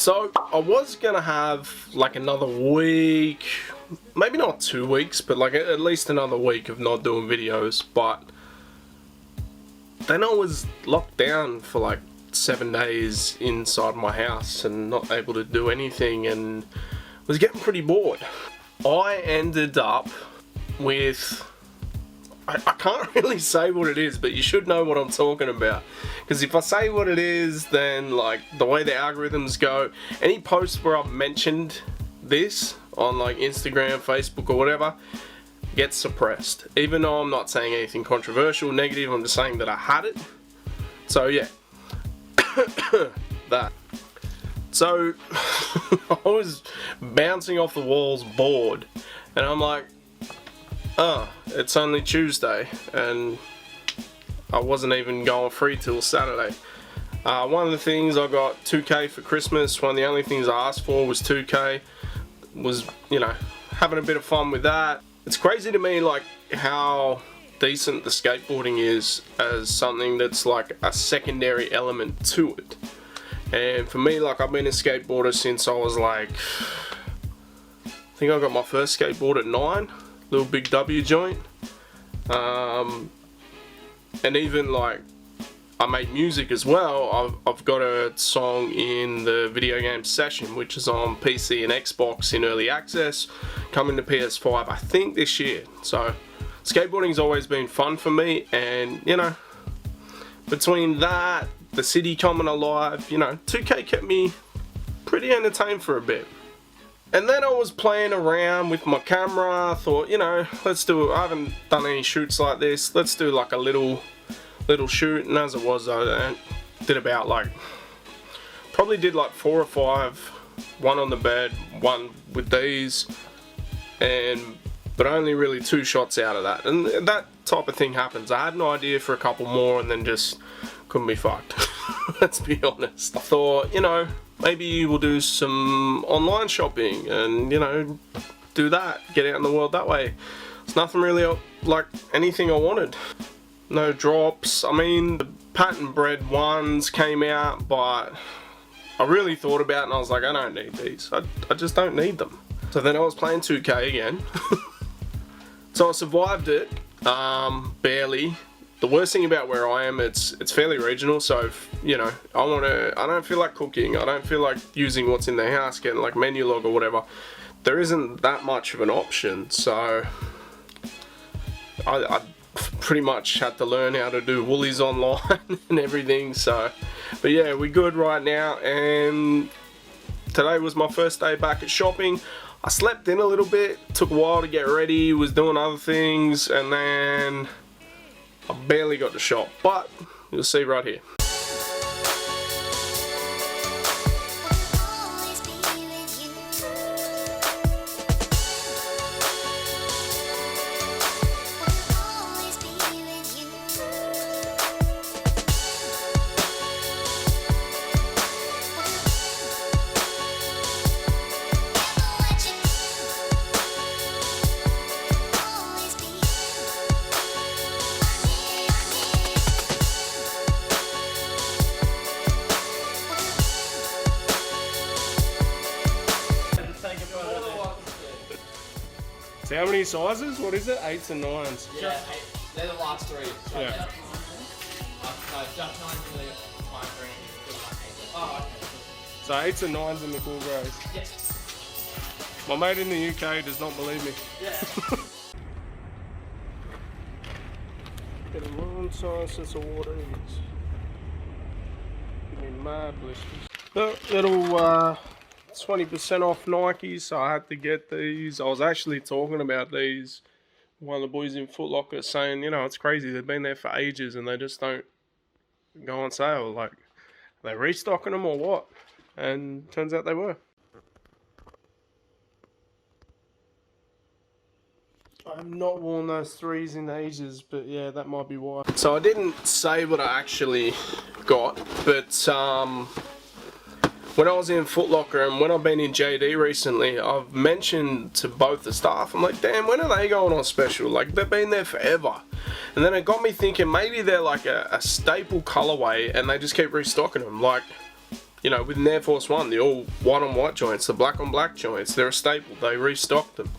So I was gonna have like another week, maybe not 2 weeks, but like at least another week of not doing videos, but then I was locked down for like 7 days inside my house and not able to do anything and was getting pretty bored. I ended up with, I can't really say what it is, but you should know what I'm talking about. Because if I say what it is, then like the way the algorithms go, any post where I've mentioned this on like Instagram, Facebook or whatever, gets suppressed. Even though I'm not saying anything controversial, negative, I'm just saying that I had it. So yeah, that. So I was bouncing off the walls bored, and I'm like, oh, it's only Tuesday, and I wasn't even going free till Saturday. One of the things, I got 2K for Christmas. One of the only things I asked for was 2K. Was, you know, having a bit of fun with that. It's crazy to me like how decent the skateboarding is as something that's like a secondary element to it. And for me, like, I've been a skateboarder since I was like, I think I got my first skateboard at 9, little big W joint. And even like I make music as well. I've got a song in the video game Session, which is on PC and Xbox in early access, coming to PS5 I think this year. So skateboarding's always been fun for me, and you know, between that, the city coming alive, you know, 2K kept me pretty entertained for a bit. And then I was playing around with my camera. I thought, you know, let's do, I haven't done any shoots like this, let's do like a little shoot. And as it was, I did about like, probably did like 4 or 5, one on the bed, one with these, but only really 2 shots out of that. And that type of thing happens. I had an idea for a couple more and then just couldn't be fucked. Let's be honest. I thought, you know, maybe we'll do some online shopping and, you know, do that, get out in the world that way. It's nothing really like anything I wanted. No drops. I mean, the patent bred ones came out, but I really thought about it and I was like, I don't need these. I just don't need them. So then I was playing 2K again. So I survived it, barely. The worst thing about where I am, it's fairly regional, so if, you know, I don't feel like cooking, I don't feel like using what's in the house, getting like menu log or whatever. There isn't that much of an option, so I pretty much had to learn how to do Woolies online and everything. So, but yeah, we're good right now, and today was my first day back at shopping. I slept in a little bit, took a while to get ready, was doing other things, and then I barely got to shop, but you'll see right here. So how many sizes? What is it? 8s and 9s? Yeah, 8. They're the last 3. So yeah. No, just 9's really my brand. Oh, okay. So 8s and 9s in the cool greys. Yeah. My mate in the UK does not believe me. Yeah. Get a long size since the water is. Give me mad blisters. Little 20% off Nikes, so I had to get these. I was actually talking about these. One of the boys in Foot Locker saying, you know, it's crazy. They've been there for ages and they just don't go on sale. Like, are they restocking them or what? And turns out they were. I've not worn those 3s in ages, but yeah, that might be why. So I didn't say what I actually got, but when I was in Foot Locker and when I've been in JD recently, I've mentioned to both the staff, I'm like, damn, when are they going on special? Like, they've been there forever. And then it got me thinking, maybe they're like a staple colorway and they just keep restocking them. Like, You know, with an Air Force One, the all white on white joints, the black on black joints, they're a staple. They restock them.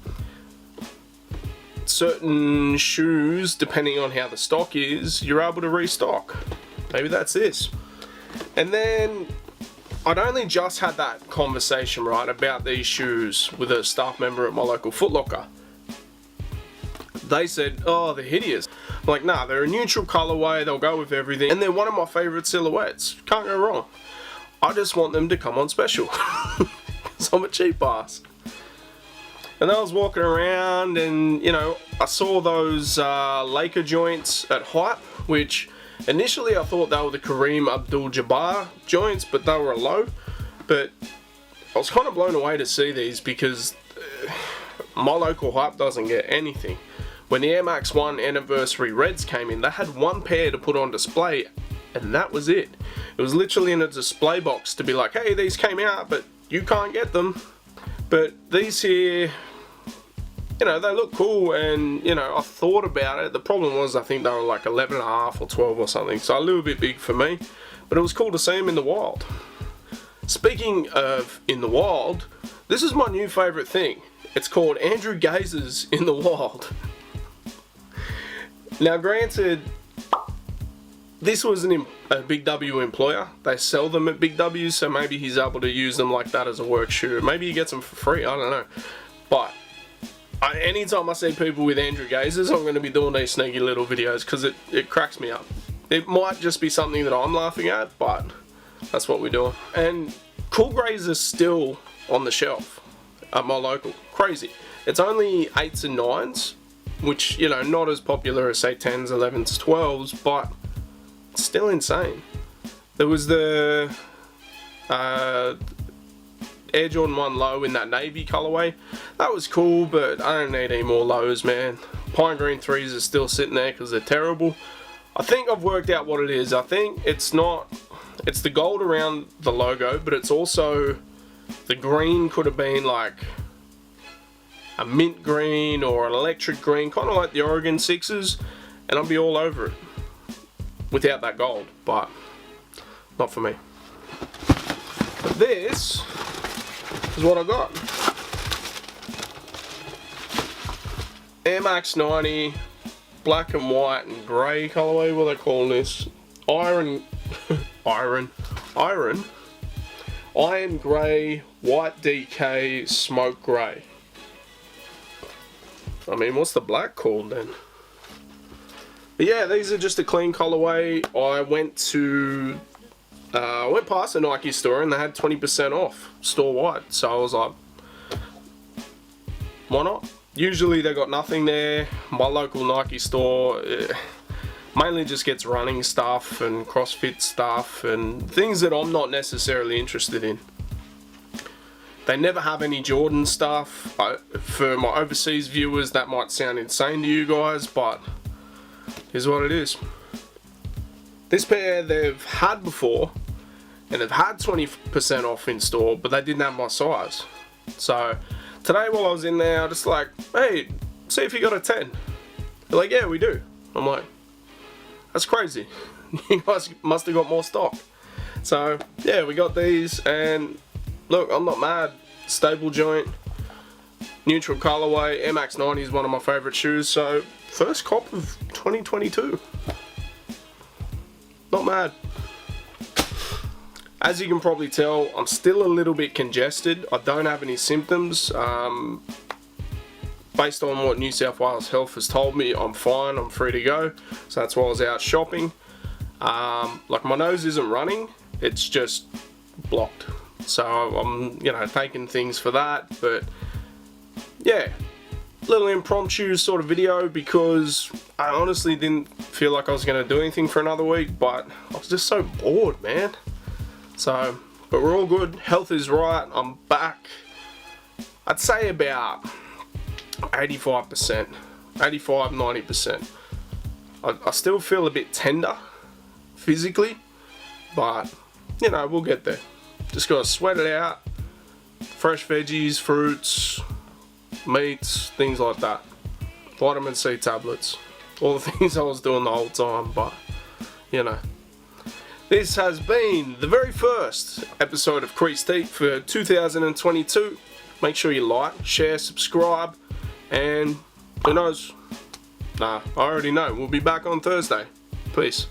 Certain shoes, depending on how the stock is, you're able to restock. Maybe that's this. And then I'd only just had that conversation, right, about these shoes with a staff member at my local Foot Locker. They said, oh, they're hideous. I'm like, nah, they're a neutral colorway, they'll go with everything, and they're one of my favorite silhouettes. Can't go wrong. I just want them to come on special. Because I'm a cheap ass. And I was walking around and, you know, I saw those Laker joints at Hype, which initially I thought they were the Kareem Abdul-Jabbar joints, but they were a low. But I was kind of blown away to see these because my local Hype doesn't get anything. When the Air Max 1 Anniversary Reds came in, they had one pair to put on display, and that was it. It was literally in a display box to be like, hey, these came out, but you can't get them. But these here, you know, they look cool, and, you know, I thought about it. The problem was I think they were like 11.5 or 12 or something, so a little bit big for me. But it was cool to see them in the wild. Speaking of in the wild, this is my new favourite thing. It's called Andrew Gazer's in the wild. Now, granted, this was a Big W employer. They sell them at Big W, so maybe he's able to use them like that as a work shoe. Maybe he gets them for free, I don't know. But anytime I see people with Andrew Gazers, I'm going to be doing these sneaky little videos because it cracks me up. It might just be something that I'm laughing at, but that's what we're doing. And Cool Greys are still on the shelf at my local. Crazy. It's only 8s and 9s, which, you know, not as popular as, say, 10s, 11s, 12s, but it's still insane. There was the Air Jordan 1 low in that navy colorway. That was cool, but I don't need any more lows, man. Pine Green 3s are still sitting there because they're terrible. I think I've worked out what it is. I think it's the gold around the logo, but it's also, the green could have been like a mint green or an electric green, kind of like the Oregon 6s, and I'll be all over it without that gold, but not for me. But this is what I got. Air Max 90, black and white and grey colorway. What are they calling this? Iron grey, white DK, smoke grey. I mean, what's the black called then? But yeah, these are just a clean colorway. I went past a Nike store and they had 20% off store wide, so I was like, why not? Usually they got nothing there. My local Nike store mainly just gets running stuff and CrossFit stuff and things that I'm not necessarily interested in. They never have any Jordan stuff. For my overseas viewers, that might sound insane to you guys, but here's what it is. This pair they've had before, and they've had 20% off in store, but they didn't have my size. So today while I was in there, I was just like, hey, see if you got a 10. They're like, yeah, we do. I'm like, that's crazy. You guys must have got more stock. So yeah, we got these, and look, I'm not mad. Stable joint, neutral colorway. Air Max 90 is one of my favorite shoes, so first cop of 2022. Not mad. As you can probably tell, I'm still a little bit congested. I don't have any symptoms. Based on what New South Wales Health has told me, I'm fine, I'm free to go. So that's why I was out shopping. Like, my nose isn't running, it's just blocked. So I'm, you know, taking things for that. But yeah, little impromptu sort of video because I honestly didn't feel like I was going to do anything for another week, but I was just so bored, man. So, but we're all good. Health is right. I'm back. I'd say about 85%, 85, 90%. I still feel a bit tender physically, but you know, we'll get there. Just gotta sweat it out. Fresh veggies, fruits, meats, things like that. Vitamin C tablets. All the things I was doing the whole time, but you know. This has been the very first episode of Creased for 2022. Make sure you like, share, subscribe, and who knows? Nah, I already know. We'll be back on Thursday. Peace.